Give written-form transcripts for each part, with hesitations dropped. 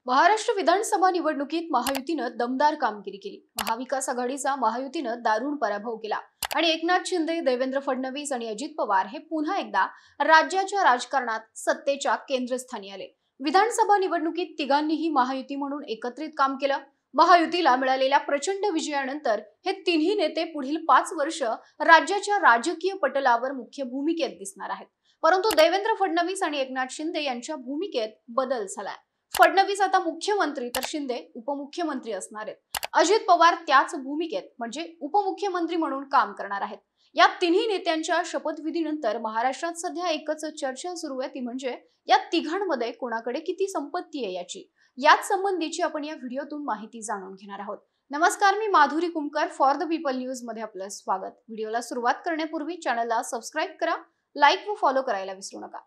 महाराष्ट्र विधानसभा निवडणुकीत महायुतीनं दमदार कामगिरी केली। महाविकास आघाडीचा महायुतीनं दारुण पराभव केला आणि एकनाथ शिंदे, देवेंद्र फडणवीस आणि अजित पवार हे पुन्हा एकदा राज्याच्या राजकारणात सत्तेच्या केंद्रस्थानी आले। विधानसभा निवडणुकीत तिघांनीही महायुती म्हणून एकत्रित काम केलं। महायुतीला मिळालेल्या प्रचंड विजयानंतर हे तिन्ही नेते पुढील 5 वर्ष राज्याच्या राजकीय पटलावर मुख्य भूमिकेत दिसणार आहेत। परंतु देवेंद्र फडणवीस आणि एकनाथ शिंदे यांच्या भूमिकेत बदल झालाय। फडणवीस आता मुख्यमंत्री तर शिंदे उपमुख्यमंत्री असणार आहेत। अजित पवार त्याच भूमिकेत म्हणजे उपमुख्यमंत्री म्हणून काम करणार आहेत। या तिन्ही नेत्यांच्या शपथविधीनंतर महाराष्ट्रात सध्या एकच चर्चा सुरू आहे, ती म्हणजे या तिघांमध्ये कोणाकडे किती संपत्ती आहे याची। याच संबंधीची आपण या व्हिडिओतून माहिती जाणून घेणार आहोत। नमस्कार, मी Madhuri Kumkar, for the People News मध्ये आपलं स्वागत। व्हिडिओला सुरुवात करण्यापूर्वी चॅनलला सबस्क्राइब करा, लाईक व फॉलो करायला विसरू नका।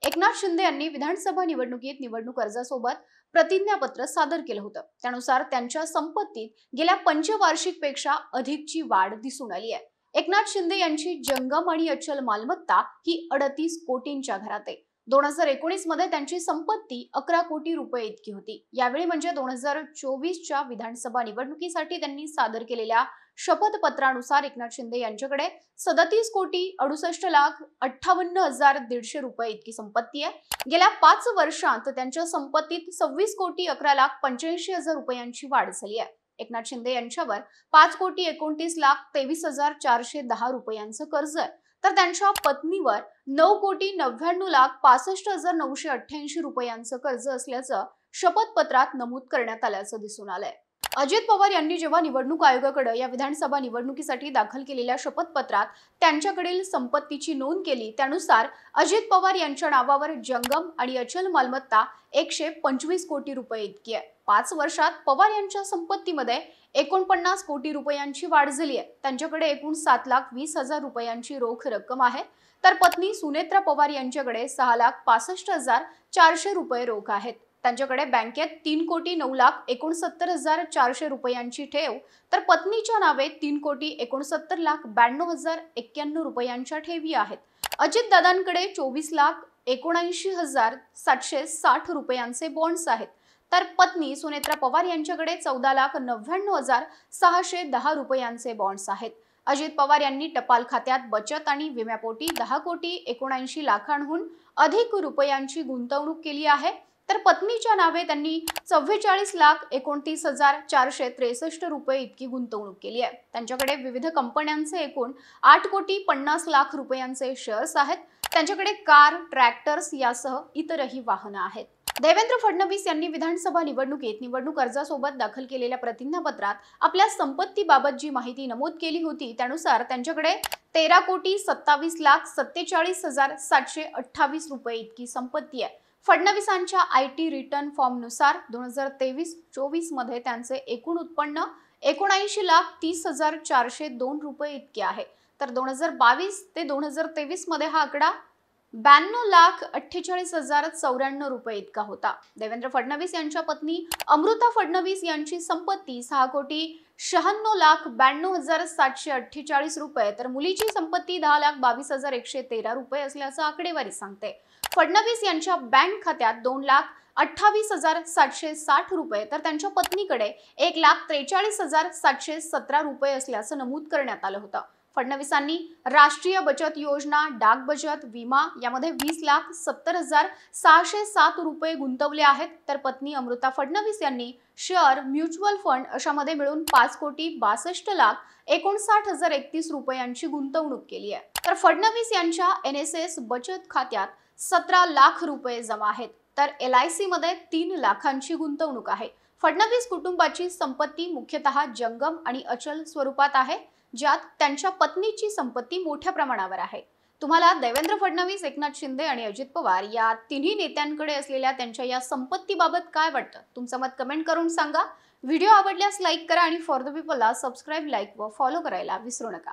एकनाथ शिंदे यांनी विधानसभा निवडणुकीत निवडणूक अर्जासोबत प्रतिज्ञापत्र सादर केलं होतं। त्यानुसार त्यांच्या संपत्तीत गेल्या पंचवार्षिकपेक्षा अधिकची वाढ दिसून आली आहे। एकनाथ शिंदे यांची जंगम आणि अचल मालमत्ता ही 38 कोटींच्या घरात आहे। 2019 मध्ये त्यांची संपत्ती 11 कोटी रुपये इतकी होती। यावेळी म्हणजे 2024च्या विधानसभा निवडणुकीसाठी त्यांनी सादर केलेल्या शपथपत्रानुसार एकनाथ शिंदे यांच्याकडे 37 कोटी 68 लाख 58,150 रुपये इतकी संपत्ती आहे। गेल्या 5 वर्षांत त्यांच्या संपत्तीत 26 कोटी 11 लाख 85,000 रुपयांची वाढ झाली आहे। एकनाथ शिंदे यांच्यावर 5 कोटी 29 लाख 23,410 रुपयांचं कर्ज आहे, तर त्यांच्या पत्नीवर 9 कोटी 99 लाख 65,988 रुपयांचं कर्ज असल्याचं शपथपत्रात नमूद करण्यात आल्याचं दिसून आलंय। अजित पवार यांनी जेव्हा निवडणूक आयोगाकडे या विधानसभा निवडणुकीसाठी दाखल केलेल्या शपथपत्रात त्यांच्याकडील संपत्तीची नोंद केली, त्यानुसार अजित पवार यांच्या नावावर जंगम आणि अचल मालमत्ता 125 कोटी रुपये इतकी आहे। 5 वर्षात पवार यांच्या संपत्तीमध्ये 49 कोटी रुपयांची वाढ झाली आहे। त्यांच्याकडे एकूण 7,20,000 रुपयांची रोख रक्कम आहे, तर पत्नी सुनेत्रा पवार यांच्याकडे 6,65,400 रुपये रोख आहेत। त्यांच्याकडे बँकेत 3 कोटी 9 लाख 69,400 रुपयांची ठेव, तर पत्नीच्या नावे 3 कोटी 69 लाख 92,091 रुपयांच्या ठेवी आहेत। अजित दादांकडे 24 लाख 79,760 रुपयांचे बॉन्ड्स आहेत, तर पत्नी सुनेत्रा पवार यांच्याकडे 14 लाख 99,610 रुपयांचे बॉन्ड्स आहेत। अजित पवार यांनी टपाल खात्यात बचत आणि विम्यापोटी 10 कोटी 79 लाखांहून अधिक रुपयांची गुंतवणूक केली आहे, तर पत्नीच्या नावे त्यांनी 44 लाख 29,463 रुपये इतकी गुंतवणूक केली आहे। त्यांच्याकडे विविध कंपन्यांचे एकूण 8 कोटी 50 लाख रुपयांचे शेअर्स आहेत। त्यांच्याकडे कार, ट्रॅक्टर्स यासह इतरही वाहनं आहेत। देवेंद्र फडणवीस यांनी विधानसभा निवडणुकीत निवडणूक अर्जासोबत दाखल केलेल्या प्रतिज्ञापत्रात आपल्या संपत्तीबाबत जी माहिती नमूद केली होती, त्यानुसार त्यांच्याकडे 13 कोटी 27 लाख 47,728 रुपये इतकी संपत्ती आहे। फडणवीसांच्या IT रिटर्न फॉर्मनुसार 2023-24 मध्ये त्यांचे एकूण उत्पन्न 79 लाख 30,402 रुपये इतके आहे, तर 2022 ते 2023 मध्ये हा आकडा 92 लाख 48,094 रुपये इतका होता। देवेंद्र फडणवीस यांच्या पत्नी अमृता फडणवीस यांची संपत्ती 6 कोटी 96 लाख 92,748 रुपये, तर मुलीची संपत्ती 10 लाख 22,113 रुपये असल्याचं आकडेवारी सांगते। फडणवीस यांच्या बँक खात्यात 2 लाख 28,760 रुपये, तर त्यांच्या पत्नीकडे 1 लाख 43,717 रुपये असल्याचं नमूद करण्यात आलं होतं। फडणवीसांनी राष्ट्रीय बचत योजना, डाक बचत, विमा यामध्ये 20 लाख 70,607 रुपये गुंतवले आहेत, तर पत्नी अमृता फडणवीस यांनी शेअर, म्युच्युअल फंड अशामध्ये मिळून 5 कोटी 62 लाख 59,031 रुपयांची गुंतवणूक केली आहे। तर फडणवीस यांच्या NSS बचत खात्यात 17 लाख रुपये जमा आहेत, तर LIC मध्ये 3 लाखांची गुंतवणूक आहे। फडणवीस कुटुंबाची संपत्ती मुख्यतः जंगम आणि अचल स्वरूपात आहे, ज्यात त्यांच्या पत्नीची संपत्ती मोठ्या प्रमाणावर आहे। तुम्हाला देवेंद्र फडणवीस, एकनाथ शिंदे आणि अजित पवार या तिन्ही नेत्यांकडे असलेल्या त्यांच्या या संपत्तीबाबत काय वाटतं? तुमचं मत कमेंट करून सांगा। व्हिडिओ आवडल्यास लाईक करा आणि फॉर द पीपलला सबस्क्राइब, लाईक व फॉलो करायला विसरू नका।